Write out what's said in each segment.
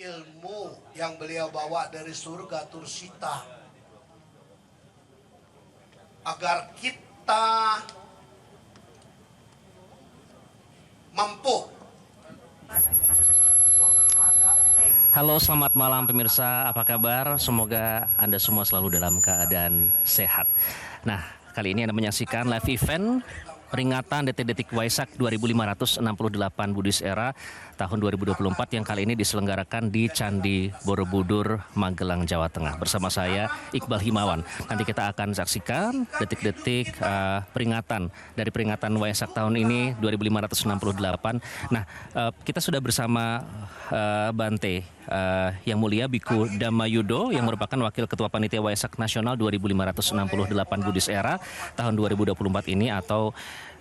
ilmu yang beliau bawa dari surga Tursita, agar kita mampu. Halo, selamat malam pemirsa, apa kabar? Semoga Anda semua selalu dalam keadaan sehat. Nah, kali ini Anda menyaksikan live event peringatan detik-detik Waisak 2568 Buddhist Era tahun 2024 yang kali ini diselenggarakan di Candi Borobudur, Magelang, Jawa Tengah. Bersama saya, Iqbal Himawan. Nanti kita akan saksikan detik-detik peringatan dari peringatan Waisak tahun ini 2568. Nah, kita sudah bersama Bante Yang Mulia Biku Damayudo yang merupakan Wakil Ketua Panitia Waisak Nasional 2568 Buddhist Era tahun 2024 ini, atau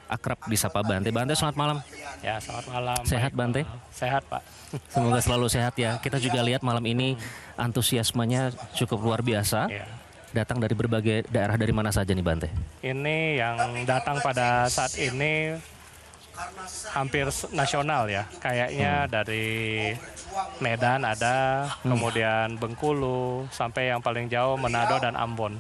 akrab disapa Bante. Bante, selamat malam. Ya, selamat malam. Sehat, Bante? Sehat, Pak. Semoga selalu sehat ya. Kita juga lihat malam ini antusiasmenya cukup luar biasa. Ya. Datang dari berbagai daerah, dari mana saja nih Bante? Ini yang datang pada saat ini hampir nasional ya. Kayaknya dari Medan ada, kemudian Bengkulu, sampai yang paling jauh Manado dan Ambon.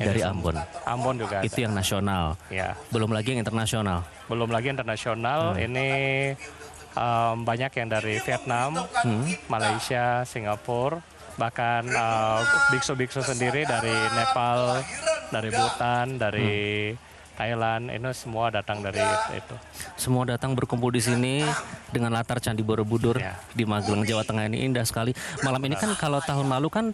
Dari Ambon. Ambon juga ada. Itu yang nasional. Ya. Belum lagi yang internasional. Belum lagi internasional. Ini banyak yang dari Vietnam, Malaysia, Singapura, bahkan biksu-biksu sendiri dari Nepal, dari Bhutan, dari Thailand, ini semua datang dari itu. Semua datang berkumpul di sini dengan latar Candi Borobudur di Magelang, Jawa Tengah. Ini indah sekali. Malam ini kan, kalau tahun lalu kan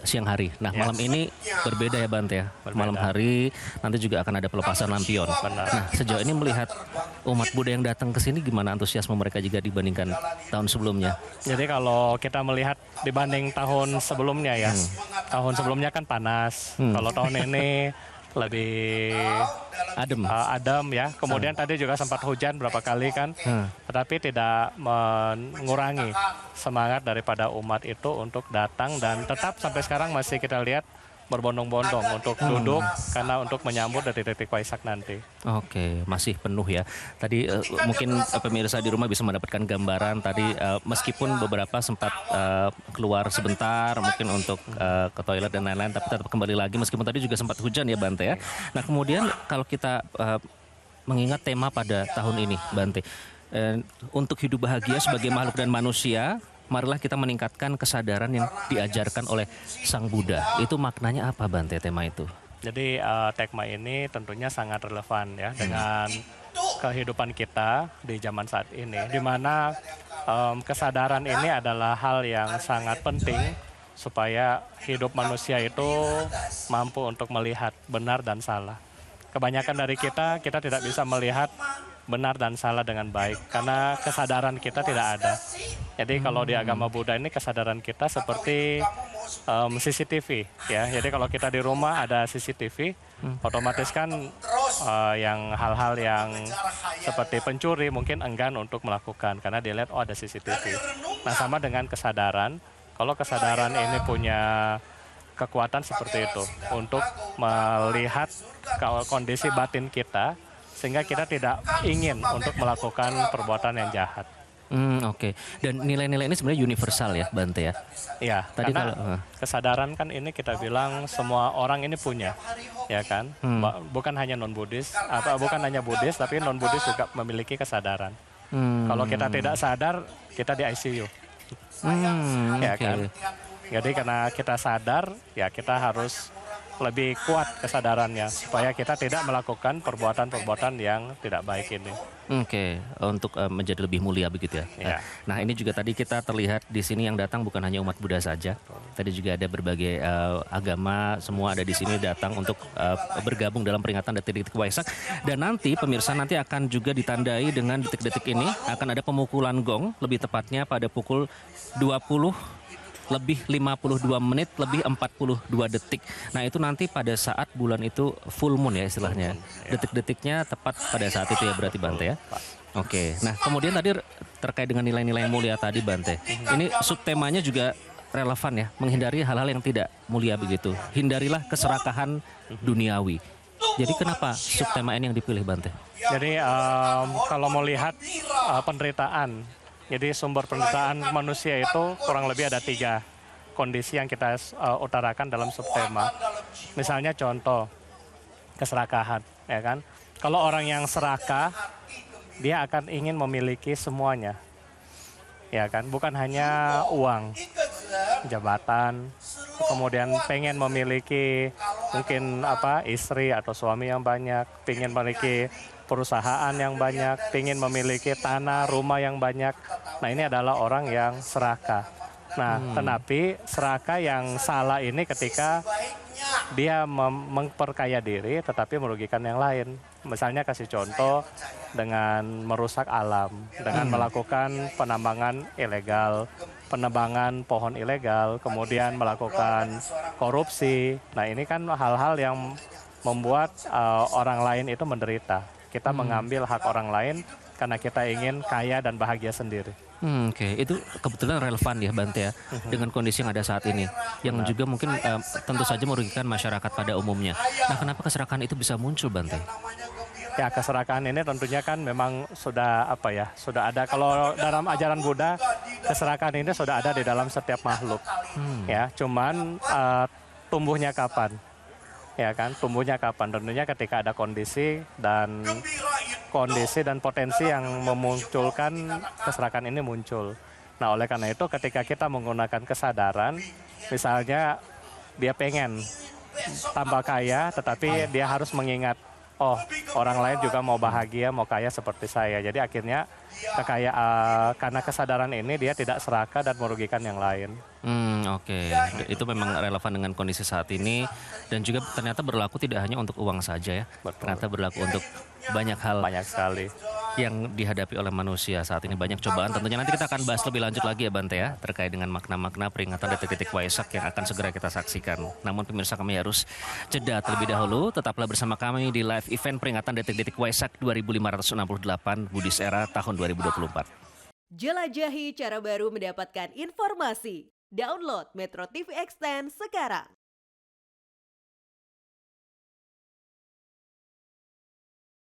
siang hari. Nah, malam ini berbeda ya Bante ya. Berbeda. Malam hari nanti juga akan ada pelepasan lampion. Nah, sejauh ini melihat umat Buddha yang datang ke sini, gimana antusiasme mereka jika dibandingkan tahun sebelumnya? Jadi kalau kita melihat dibanding tahun sebelumnya ya, tahun sebelumnya kan panas. Kalau tahun ini lebih adem ya. Kemudian tadi juga sempat hujan berapa kali kan, tetapi tidak mengurangi semangat daripada umat itu untuk datang, dan tetap sampai sekarang masih kita lihat berbondong-bondong untuk duduk karena untuk menyambut detik-detik Waisak nanti. Oke, masih penuh ya. Tadi mungkin pemirsa di rumah bisa mendapatkan gambaran tadi, meskipun beberapa sempat keluar sebentar mungkin untuk ke toilet dan lain-lain, tapi tetap kembali lagi meskipun tadi juga sempat hujan ya Bante ya. Nah, kemudian kalau kita mengingat tema pada tahun ini Bante, untuk hidup bahagia sebagai makhluk dan manusia, marilah kita meningkatkan kesadaran yang diajarkan oleh Sang Buddha. Itu maknanya apa Bante, tema itu? Jadi tema ini tentunya sangat relevan ya dengan kehidupan kita di zaman saat ini, di mana kesadaran ini adalah hal yang sangat penting supaya hidup manusia itu mampu untuk melihat benar dan salah. Kebanyakan dari kita tidak bisa melihat benar dan salah dengan baik karena kesadaran kita tidak ada. Jadi kalau di agama Buddha ini kesadaran kita seperti CCTV ya. Jadi kalau kita di rumah ada CCTV, otomatis kan yang hal-hal yang seperti pencuri mungkin enggan untuk melakukan karena dia lihat ada CCTV. Nah, sama dengan kesadaran. Kalau kesadaran ini punya kekuatan seperti itu untuk melihat kondisi batin kita, sehingga kita tidak ingin untuk melakukan perbuatan yang jahat. Oke. Dan nilai-nilai ini sebenarnya universal ya Bante ya? Iya, Tadi karena kesadaran kan ini kita bilang semua orang ini punya, ya kan? Bukan hanya non-Buddhis, bukan hanya Buddhis, tapi non-Buddhis juga memiliki kesadaran. Kalau kita tidak sadar, kita di ICU. Ya kan? Jadi karena kita sadar, ya kita harus lebih kuat kesadarannya supaya kita tidak melakukan perbuatan-perbuatan yang tidak baik ini. Oke, untuk menjadi lebih mulia begitu ya. Ya. Nah, ini juga tadi kita terlihat di sini yang datang bukan hanya umat Buddha saja. Tadi juga ada berbagai agama, semua ada di sini datang untuk bergabung dalam peringatan detik-detik Waisak. Dan nanti pemirsa nanti akan juga ditandai dengan detik-detik ini, akan ada pemukulan gong, lebih tepatnya pada pukul 20 lebih 52 menit lebih 42 detik. Nah, itu nanti pada saat bulan itu full moon ya istilahnya. Detik-detiknya tepat pada saat itu ya berarti Bante ya. Oke. Nah, kemudian tadi terkait dengan nilai-nilai yang mulia tadi Bante. Ini subtemanya juga relevan ya, menghindari hal-hal yang tidak mulia begitu. Hindarilah keserakahan duniawi. Jadi kenapa subtema ini yang dipilih Bante? Jadi kalau mau lihat penderitaan Jadi sumber penderitaan manusia itu kurang lebih ada 3 kondisi yang kita utarakan dalam subtema. Misalnya contoh, keserakahan, ya kan? Kalau orang yang serakah, dia akan ingin memiliki semuanya, ya kan? Bukan hanya uang, jabatan, kemudian pengen memiliki mungkin istri atau suami yang banyak, pengen memiliki perusahaan yang banyak, pengen memiliki tanah, rumah yang banyak. Nah, ini adalah orang yang serakah. Nah, tetapi serakah yang salah ini ketika dia memperkaya diri tetapi merugikan yang lain. Misalnya kasih contoh dengan merusak alam, dengan melakukan penambangan ilegal, penebangan pohon ilegal, kemudian melakukan korupsi. Nah, ini kan hal-hal yang membuat orang lain itu menderita. Kita mengambil hak orang lain karena kita ingin kaya dan bahagia sendiri. Oke, itu kebetulan relevan ya Bante ya dengan kondisi yang ada saat ini, yang juga mungkin tentu saja merugikan masyarakat pada umumnya. Nah, kenapa keserakahan itu bisa muncul, Bante? Ya, keserakahan ini tentunya kan memang sudah sudah ada. Kalau dalam ajaran Buddha, keserakahan ini sudah ada di dalam setiap makhluk. Ya, cuman tumbuhnya kapan? Ya kan, tumbuhnya kapan? Tentunya ketika ada kondisi dan potensi yang memunculkan keserakahan ini muncul. Nah, oleh karena itu ketika kita menggunakan kesadaran, misalnya dia pengen tambah kaya, tetapi dia harus mengingat, oh, orang lain juga mau bahagia, mau kaya seperti saya. Jadi akhirnya karena kesadaran ini dia tidak serakah dan merugikan yang lain. Oke. Itu memang relevan dengan kondisi saat ini dan juga ternyata berlaku tidak hanya untuk uang saja ya. Betul. Ternyata berlaku untuk banyak hal Banyak sekali. yang dihadapi oleh manusia saat ini, banyak cobaan. Tentunya nanti kita akan bahas lebih lanjut lagi ya Bante ya, terkait dengan makna-makna peringatan detik-detik Waisak yang akan segera kita saksikan. Namun pemirsa, kami harus jeda terlebih dahulu. Tetaplah bersama kami di live event peringatan detik-detik Waisak 2568 Buddhist Era tahun 2024. Jelajahi cara baru mendapatkan informasi. Download Metro TV Extend sekarang.